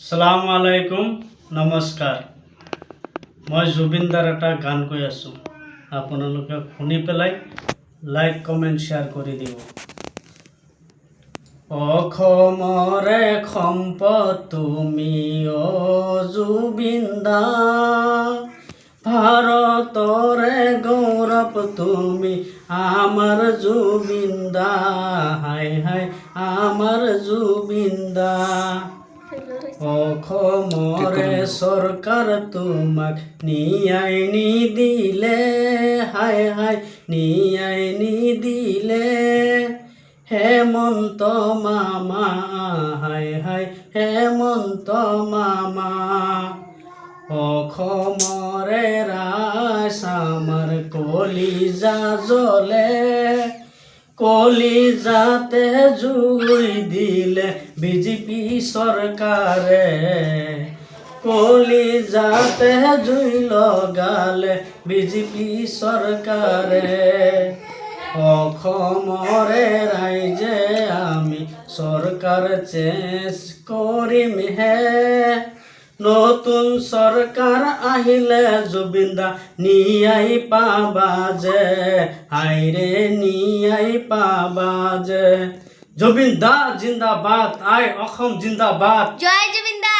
সালাম আলাইকুম নমস্কাৰ। মই জুবিনদাৰ এটা গান কৈ আছোঁ, আপোনালোকে শুনি পেলাই লাইক কমেণ্ট শ্বেয়াৰ কৰি দিব। অসমৰে সম্পদ তুমি জুবিনদা, ভাৰতৰে গৌৰৱ তুমি আমাৰ জুবিনদা, হাই হাই আমাৰ জুবিনদা। অসমৰে চৰকাৰ তোমাক ন্যায় নিদিলে, হাই হাই ন্যায় নিদিলে। হেমন্ত মামা, হাই হাই হেমন্ত মামা। অসমৰে ৰাইজ আমাৰ কলিজা জ্বলে, কলিজাতে জুই দিলে বিজেপি চৰকাৰে, কলিজাতে জুই লগালে বিজেপি চৰকাৰে। অসমৰে ৰাইজে আমি চৰকাৰ চেঞ্জ কৰিমহে, নতুন চৰকাৰ আহিলে জুবিনদা ন্যায় পাবা যে, হাইৰে ন্যায় পাবা যে। জুবিনদা জিন্দাবাদ, আই অসম জিন্দাবাদ। জয় জুবিনদা।